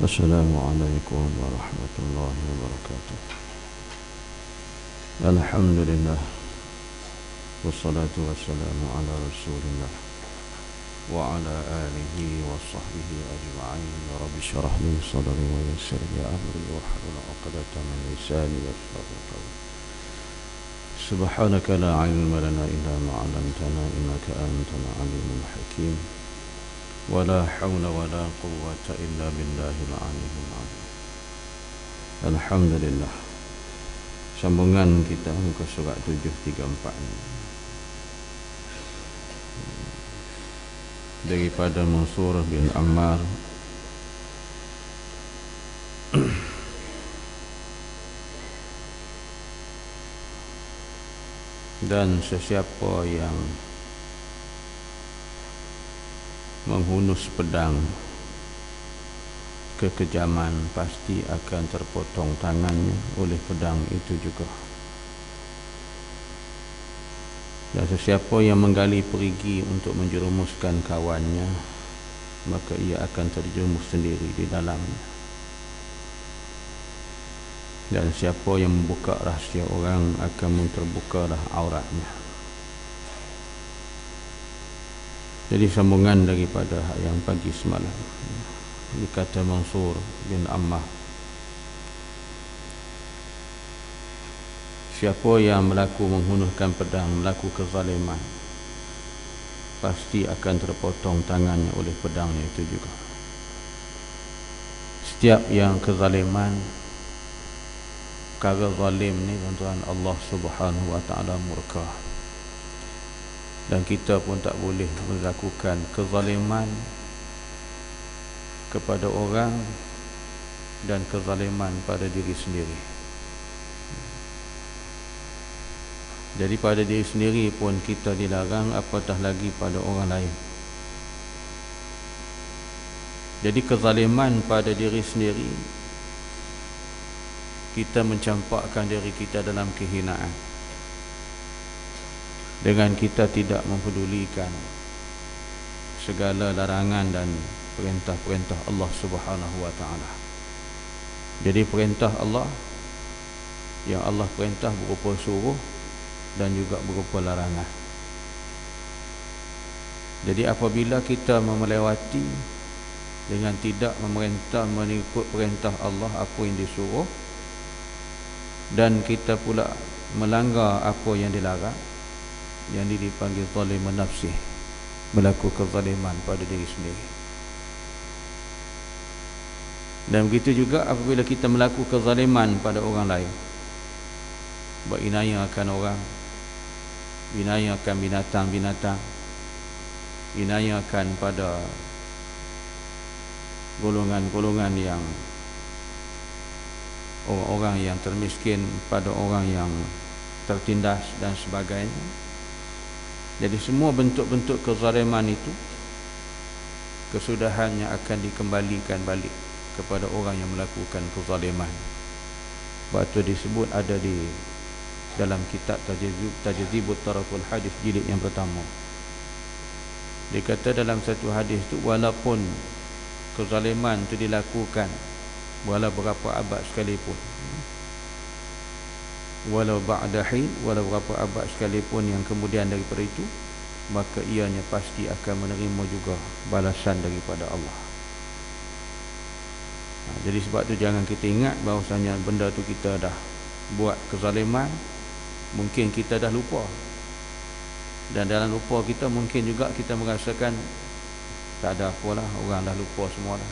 Assalamualaikum warahmatullahi wabarakatuh. Alhamdulillah, wassalatu wassalamu ala rasulillah wa ala alihi wa sahbihi ajma'in. Rabbi syrah li sadri wa yassir li amri wahlul 'uqdatam min lisani yafqahu qawli. Subhanaka la ilma lana illa ma 'allamtana innaka antal alimul hakim. Wala hawla wala quwwata illa billahil aliyyil azim. Alhamdulillah. Sambungan kita muka surat 734 daripada Mansur bin Ammar. Dan sesiapa yang menghunus pedang kekejaman pasti akan terpotong tangannya oleh pedang itu juga. Dan sesiapa yang menggali perigi untuk menjerumuskan kawannya, maka ia akan terjerumus sendiri di dalamnya. Dan siapa yang membuka rahsia orang akan terbukalah auratnya. Jadi sambungan daripada yang pagi semalam, dikata Mansur bin Ammar, siapa yang menghunuskan pedang, melaku kezaliman, pasti akan terpotong tangannya oleh pedangnya itu juga. Setiap yang kezaliman, perkara zalim ni tuan-tuan, Allah Subhanahu wa taala murka. Dan kita pun tak boleh melakukan kezaliman kepada orang dan kezaliman pada diri sendiri. Jadi pada diri sendiri pun kita dilarang, apatah lagi pada orang lain. Jadi kezaliman pada diri sendiri, kita mencampakkan diri kita dalam kehinaan dengan kita tidak mempedulikan segala larangan dan perintah-perintah Allah Subhanahu wa taala. Jadi perintah Allah, yang Allah perintah berupa suruh dan juga berupa larangan. Jadi apabila kita melewati dengan tidak mengikut perintah Allah, apa yang disuruh, dan kita pula melanggar apa yang dilarang, yang dipanggil zalim nafsi, melakukan kezaliman pada diri sendiri. Dan begitu juga apabila kita melakukan kezaliman pada orang lain, berinaya akan orang, inaya akan binatang-binatang, inaya akan pada golongan-golongan yang orang-orang yang termiskin, pada orang yang tertindas dan sebagainya. Jadi semua bentuk-bentuk kezaliman itu kesudahannya akan dikembalikan balik kepada orang yang melakukan kezaliman. Sebab itu disebut ada di dalam kitab Tajzibut Taraful Hadis jilid yang pertama. Dia kata dalam satu hadis itu, walaupun kezaliman itu dilakukan walau berapa abad sekalipun, walau ba'dahi, walau berapa abad sekalipun yang kemudian daripada itu, maka ianya pasti akan menerima juga balasan daripada Allah. Jadi sebab tu jangan kita ingat bahawasanya benda tu kita dah buat kezaliman, mungkin kita dah lupa. Dan dalam lupa kita mungkin juga kita merasakan tak ada apalah, orang dah lupa semua dah.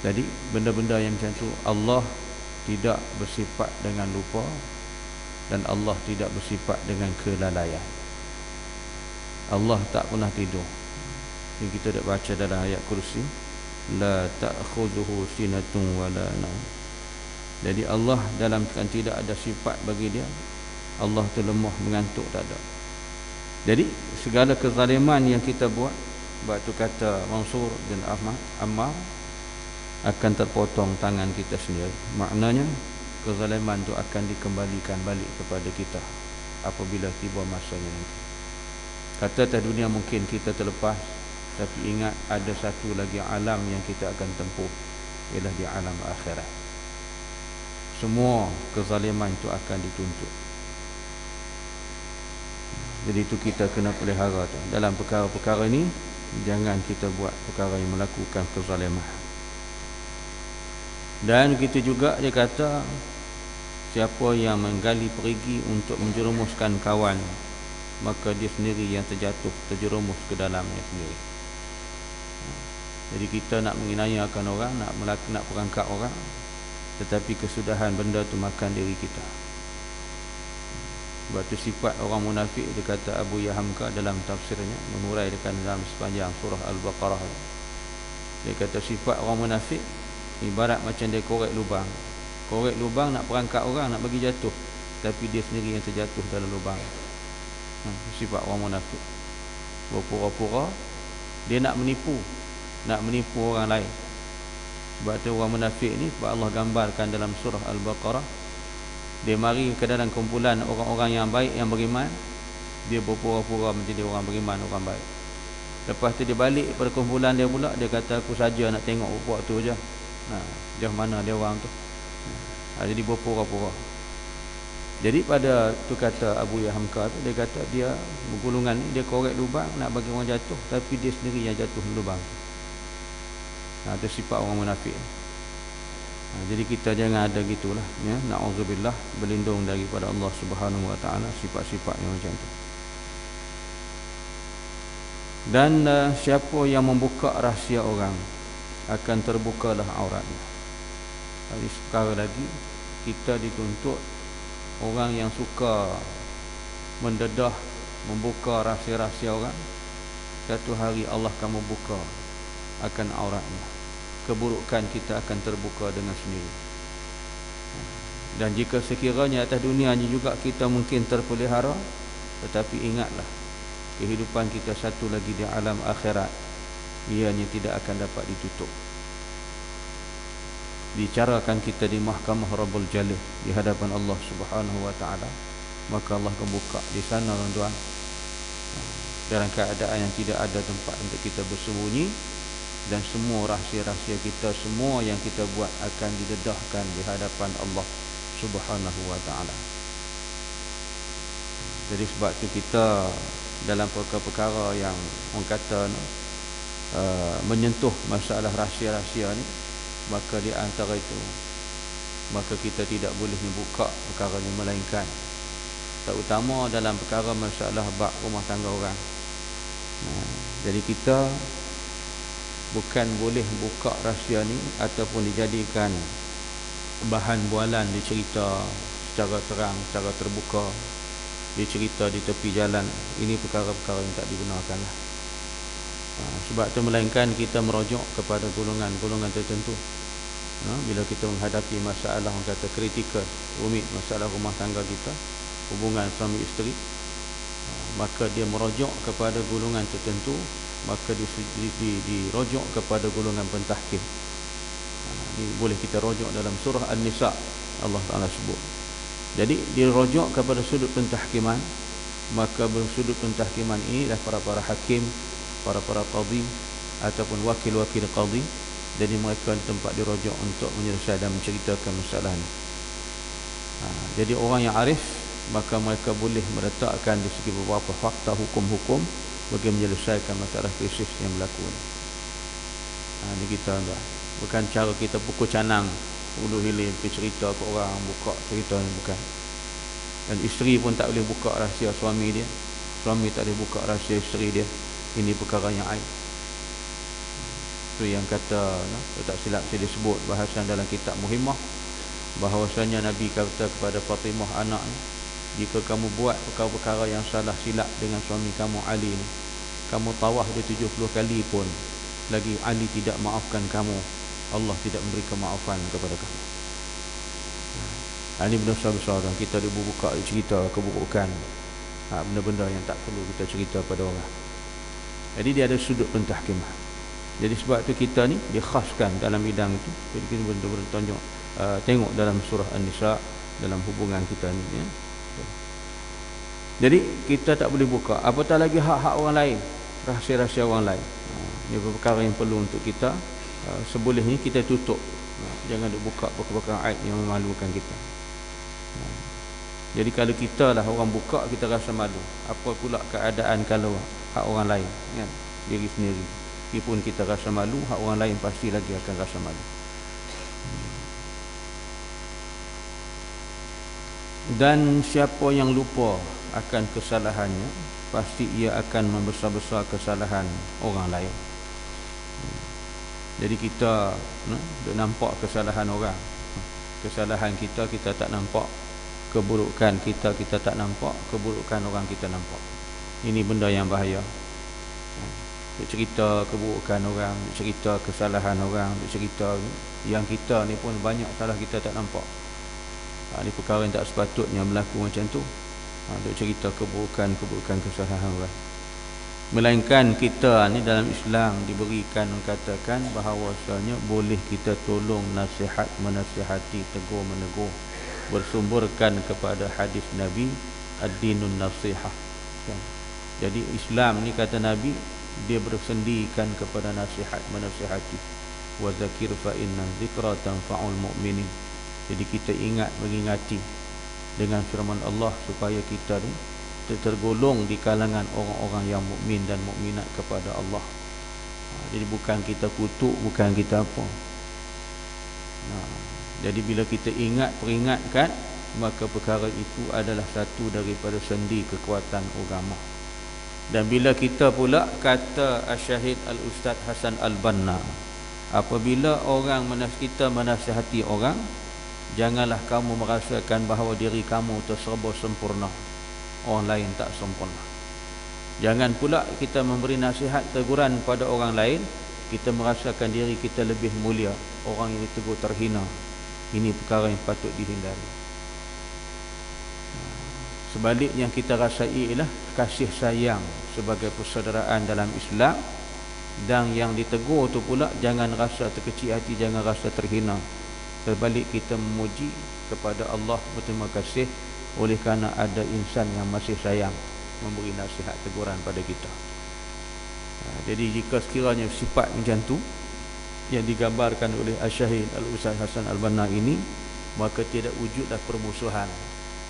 Jadi benda-benda yang macam tu Allah tidak bersifat dengan lupa, dan Allah tidak bersifat dengan kelalaian. Allah tak pernah tidur. Yang kita dah baca dalam ayat kursi, la ta'khudhuhu sinatun wala naum. Jadi Allah dalam keadaan tidak ada sifat bagi dia, Allah tu lemah, mengantuk, tak ada. Jadi segala kezaliman yang kita buat, sebab tu kata Mansur bin Ammar, akan terpotong tangan kita sendiri. Maknanya kezaliman itu akan dikembalikan balik kepada kita apabila tiba masanya nanti. Kata atas dunia mungkin kita terlepas, tapi ingat ada satu lagi alam yang kita akan tempuh, ialah di alam akhirat. Semua kezaliman itu akan dituntut. Jadi itu kita kena pelihara tu. Dalam perkara-perkara ini jangan kita buat perkara yang melakukan kezaliman. Dan kita juga dia kata, siapa yang menggali perigi untuk menjerumuskan kawan, maka dia sendiri yang terjerumus ke dalamnya sendiri. Jadi kita nak menganiayakan orang, nak perangkap orang, tetapi kesudahan benda tu makan diri kita. Sebab tu sifat orang munafik, dia kata Abu Yahamka dalam tafsirnya, menguraikan dalam sepanjang surah Al-Baqarah, dia kata sifat orang munafik ibarat macam dia korek lubang. Korek lubang nak perangkap orang, nak bagi jatuh, tapi dia sendiri yang terjatuh dalam lubang. Sifat orang munafik, berpura-pura dia nak menipu orang lain. Sebab tu orang munafik ni, sebab Allah gambarkan dalam surah Al-Baqarah, dia mari ke dalam kumpulan orang-orang yang baik, yang beriman, dia berpura-pura menjadi orang beriman, orang baik. Lepas tu dia balik pada kumpulan dia pula, dia kata aku saja nak tengok rupa tu je. Jauh mana dia orang tu. Jadi berpura-pura. Jadi pada tu kata Abu Yahamka tu, dia kata dia bergulungan ni, dia korek lubang nak bagi orang jatuh, tapi dia sendiri yang jatuh di lubang. Itu sifat orang munafik. Jadi kita jangan ada gitulah, ya. Na'udzubillah, berlindung daripada Allah Subhanahu wa taala sifat-sifat yang macam tu. Dan siapa yang membuka rahsia orang, akan terbukalah auratnya. Jadi sekarang lagi kita dituntut orang yang suka mendedah, membuka rahsia-rahsia orang, satu hari Allah akan membuka akan auratnya. Keburukan kita akan terbuka dengan sendiri. Dan jika sekiranya atas dunia ini juga kita mungkin terpelihara, tetapi ingatlah, kehidupan kita satu lagi di alam akhirat, ianya tidak akan dapat ditutup. Bicarakan kita di mahkamah Rabbul Jalil, di hadapan Allah Subhanahu wa taala, maka Allah akan buka di sana, tuan-tuan, dalam keadaan yang tidak ada tempat untuk kita bersembunyi, dan semua rahsia-rahsia kita, semua yang kita buat akan didedahkan di hadapan Allah Subhanahu wa taala. Jadi sebab tu kita dalam perkara-perkara yang orang kata menyentuh masalah rahsia-rahsia ni, maka di antara itu, maka kita tidak boleh membuka perkara ni, melainkan terutama dalam perkara masalah bab rumah tangga orang. Jadi kita bukan boleh buka rahsia ni ataupun dijadikan bahan bualan, dicerita secara terang, secara terbuka, dicerita di tepi jalan. Ini perkara-perkara yang tak dibenarkan lah. Sebab tu melainkan kita merujuk kepada golongan-golongan tertentu. Bila kita menghadapi masalah, orang kata kritikal, rumit, masalah rumah tangga kita, hubungan suami isteri, maka dia merujuk kepada golongan tertentu, maka dirujuk kepada golongan pentahkim. Ini boleh kita rujuk dalam surah An-Nisa, Allah Ta'ala sebut. Jadi dirujuk kepada sudut pentahkiman, maka bersudut pentahkiman ini adalah para hakim, para qadhi ataupun wakil-wakil qadhi. Jadi mereka di tempat dirujuk untuk menyelesaikan dan menceritakan masalah ini. Jadi orang yang arif, maka mereka boleh meletakkan di segi beberapa fakta hukum-hukum bagi menyelesaikan masalah krisis yang berlaku ini. Ini kita bukan cara kita pukul canang, ulu hilir pergi cerita ke orang, buka cerita ni, bukan. Dan isteri pun tak boleh buka rahsia suami dia, suami tak boleh buka rahsia isteri dia. Ini perkara yang aib. Itu yang kata, tak silap saya disebut bahasan dalam kitab Muhimmah, bahawasanya Nabi kata kepada Fatimah anaknya, jika kamu buat perkara-perkara yang salah silap dengan suami kamu Ali ni, kamu tawah dia 70 kali pun lagi Ali tidak maafkan kamu, Allah tidak memberi kemaafan kepada kamu. Ini benda besar dan kita dibuka cerita keburukan, benda-benda yang tak perlu kita cerita pada orang. Jadi dia ada sudut pentahkimah. Jadi sebab tu kita ni dikhaskan dalam bidang itu. Jadi kita betul-betul tengok dalam surah An-Nisa, dalam hubungan kita ni, ya. Jadi kita tak boleh buka, apatah lagi hak-hak orang lain, rahsia-rahsia orang lain. Ini perkara yang perlu untuk kita sebolehnya kita tutup. Jangan duk buka perkara aib yang memalukan kita. Jadi kalau kita lah orang buka, kita rasa malu. Apa pula keadaan kalau hak orang lain, kan? Diri sendiri. Meskipun kita rasa malu, hak orang lain pasti lagi akan rasa malu. Dan siapa yang lupa akan kesalahannya, pasti ia akan membesar-besar kesalahan orang lain. Jadi kita nampak kesalahan orang, kesalahan kita tak nampak, keburukan kita tak nampak, keburukan orang kita nampak. Ini benda yang bahaya. Cerita keburukan orang, cerita kesalahan orang, cerita yang kita ni pun banyak salah kita tak nampak. Ini perkara yang tak sepatutnya berlaku macam tu. Duk cerita keburukan kesalahan orang. Melainkan kita ni dalam Islam diberikan, mengatakan bahawasanya boleh kita tolong, nasihat, menasihati, tegur, menegur, bersumberkan kepada hadis Nabi, ad-dinun nasihah, kan? Jadi Islam ni, kata Nabi, dia bersendikan kepada nasihat, menasihati. Wa zakir fa inna zikra tanfa'ul mu'minin. Jadi kita ingat, mengingati dengan firman Allah supaya kita ni tergolong di kalangan orang-orang yang mukmin dan mukminat kepada Allah. Jadi bukan kita kutuk, bukan kita apa. Jadi bila kita ingat, peringatkan, maka perkara itu adalah satu daripada sendi kekuatan agama. Dan bila kita pula kata Syahid Al-Ustaz Hasan Al-Banna, apabila orang kita menasihati orang, janganlah kamu merasakan bahawa diri kamu terserba sempurna, orang lain tak sempurna. Jangan pula kita memberi nasihat, teguran pada orang lain, kita merasakan diri kita lebih mulia, orang yang ditegur terhina. Ini perkara yang patut dihindari. Sebaliknya yang kita rasai ialah kasih sayang sebagai persaudaraan dalam Islam. Dan yang ditegur tu pula jangan rasa terkecil hati, jangan rasa terhina. Terbalik kita memuji kepada Allah, berterima kasih oleh kerana ada insan yang masih sayang memberi nasihat, teguran pada kita. Jadi jika sekiranya sifat macam tu yang digambarkan oleh Syahid Al-Ustaz Hasan Al-Banna ini, maka tidak wujudlah permusuhan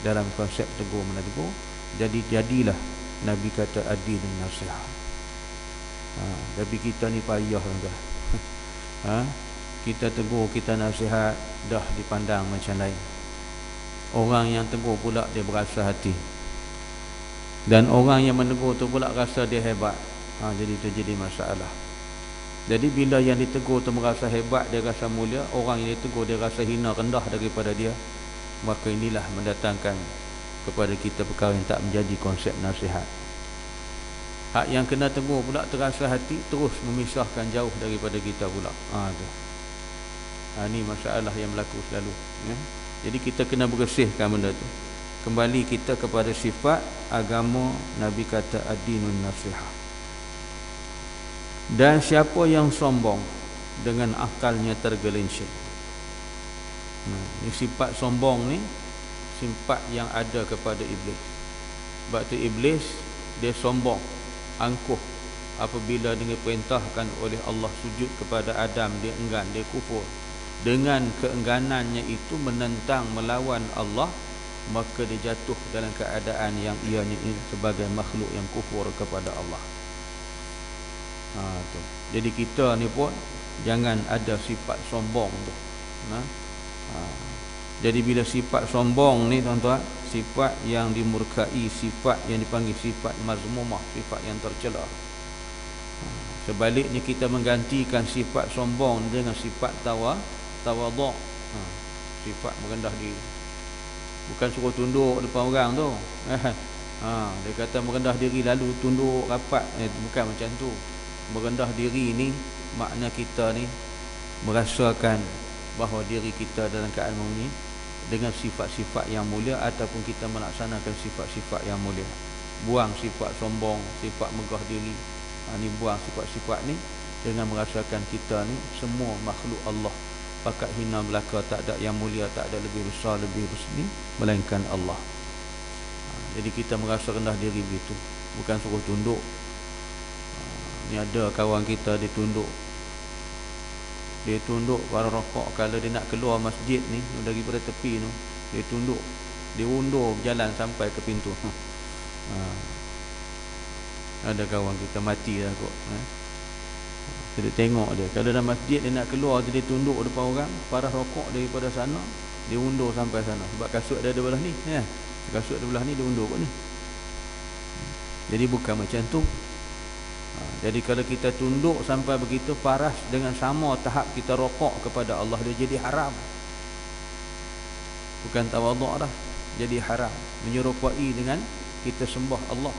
dalam konsep tegur menegur. Jadi jadilah Nabi kata ad-dinun nasihah. Tapi kita ni payah tuan. Kita tegur, kita nasihat, dah dipandang macam lain. Orang yang tegur pula dia berasa hati, dan orang yang menegur tu pula rasa dia hebat. Jadi terjadi masalah. Jadi bila yang ditegur tu merasa hebat, dia rasa mulia, orang yang ditegur dia rasa hina, rendah daripada dia, maka inilah mendatangkan kepada kita perkara yang tak menjadi konsep nasihat. Hak yang kena tegur pula terasa hati, terus memisahkan jauh daripada kita pula. Ini masalah yang berlaku selalu, ya? Jadi kita kena bersihkan benda tu. Kembali kita kepada sifat agama. Nabi kata ad-dinun nasihah. Dan siapa yang sombong dengan akalnya tergelincir. Ini sifat sombong ni sifat yang ada kepada iblis. Sebab tu iblis dia sombong, angkuh. Apabila dia perintahkan oleh Allah sujud kepada Adam, dia enggan, dia kufur. Dengan keengganannya itu menentang, melawan Allah, maka dia jatuh dalam keadaan yang ianya sebagai makhluk yang kufur kepada Allah. Jadi kita ni pun jangan ada sifat sombong tu. Jadi bila sifat sombong ni tuan-tuan, sifat yang dimurkai, sifat yang dipanggil sifat mazmumah, sifat yang tercela. Sebaliknya kita menggantikan sifat sombong dengan sifat tawadhu', sifat merendah diri. Bukan suruh tunduk depan orang tu. Dia kata merendah diri lalu tunduk rapat. Bukan macam tu. Merendah diri ni makna kita ni merasakan bahawa diri kita dalam keadaan mulia dengan sifat-sifat yang mulia, ataupun kita melaksanakan sifat-sifat yang mulia. Buang sifat sombong, sifat megah diri. Ni buang sifat-sifat ni dengan merasakan kita ni semua makhluk Allah, pakat hina belaka, tak ada yang mulia, tak ada lebih besar, lebih berseni melainkan Allah. Jadi kita merasa rendah diri begitu, bukan suruh tunduk. Ni ada kawan kita ditunduk, Dia tunduk para rokok kalau dia nak keluar masjid ni daripada tepi tu, dia tunduk, dia undur jalan sampai ke pintu. Ada kawan kita mati dah kot. Kita tengok dia, kalau dalam masjid dia nak keluar, dia tunduk depan orang, para rokok daripada sana dia undur sampai sana, sebab kasut dia ada belah ni ya. Kasut dia belah ni, dia undur kot ni. Jadi bukan macam tu. Jadi kalau kita tunduk sampai begitu paras, dengan sama tahap kita rokok kepada Allah, dia jadi haram. Bukan tawaduk dah, jadi haram. Menyerupai dengan kita sembah Allah.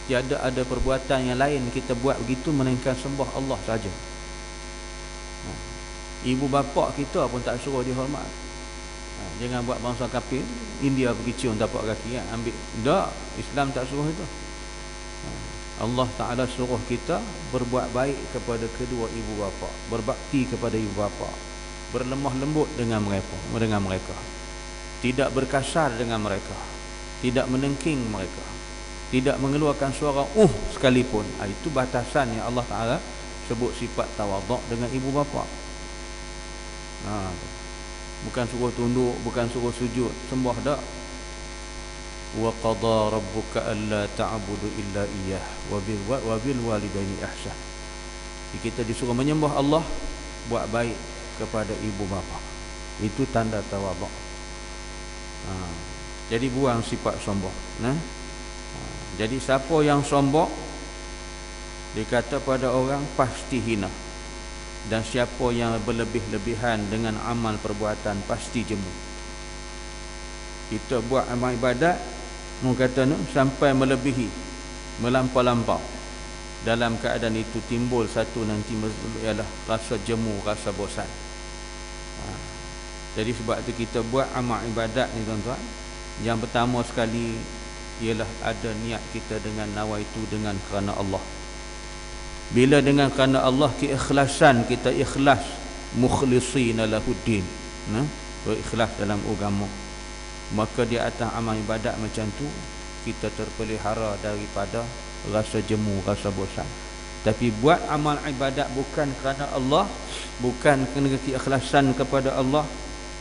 Tiada ada perbuatan yang lain kita buat begitu melainkan sembah Allah saja. Ibu bapa kita pun tak suruh dihormat. Jangan buat bangsa kafir, India pergi cium tapak kaki, ambil. Tak, Islam tak suruh itu. Allah Ta'ala suruh kita berbuat baik kepada kedua ibu bapa, berbakti kepada ibu bapa, berlemah lembut dengan mereka, tidak berkasar dengan mereka, tidak menengking mereka, tidak mengeluarkan suara sekalipun. Itu batasan yang Allah Ta'ala sebut sifat tawaduk dengan ibu bapa. Bukan suruh tunduk, bukan suruh sujud, sembah tak. Wa qada rabbuka alla ta'budu illa iyyah wa bil walidaini ihsan. Kita disuruh menyembah Allah, buat baik kepada ibu bapa. Itu tanda tawaduk. Jadi buang sifat sombong. Jadi siapa yang sombong, dikata pada orang pasti hina. Dan siapa yang berlebih-lebihan dengan amal perbuatan pasti jemu. Kita buat amal ibadat, kata sampai melebihi, melampau-lampau, dalam keadaan itu timbul satu nanti ialah rasa jemu, rasa bosan. Jadi sebab itu kita buat amal ibadat ni tuan-tuan, yang pertama sekali ialah ada niat kita dengan nawaitu, dengan kerana Allah. Bila dengan kerana Allah, keikhlasan kita ikhlas, mukhlisina lahuddin, berikhlas dalam agama, maka di atas amal ibadat macam tu kita terpelihara daripada rasa jemu, rasa bosan. Tapi buat amal ibadat bukan kerana Allah, bukan kerana keikhlasan kepada Allah,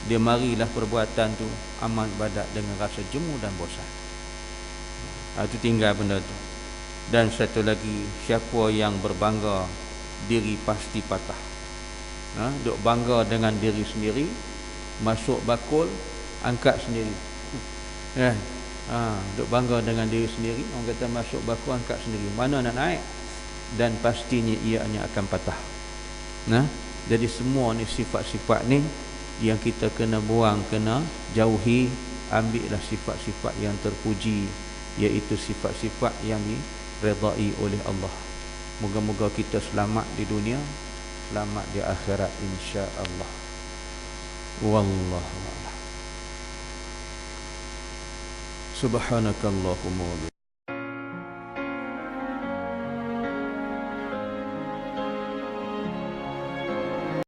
dia marilah perbuatan tu, amal ibadat dengan rasa jemu dan bosan. Itu tinggal benda tu. Dan satu lagi, siapa yang berbangga diri pasti patah. Duk bangga dengan diri sendiri, masuk bakul, angkat sendiri. Duk bangga dengan diri sendiri, orang kata masuk bakul, angkat sendiri. Mana nak naik? Dan pastinya ianya akan patah. Jadi semua ni sifat-sifat ni yang kita kena buang, kena jauhi. Ambillah sifat-sifat yang terpuji, iaitu sifat-sifat yang diredai oleh Allah. Moga-moga kita selamat di dunia, selamat di akhirat, insya-Allah. Wallahu a'lam. Subhanakallahumma wa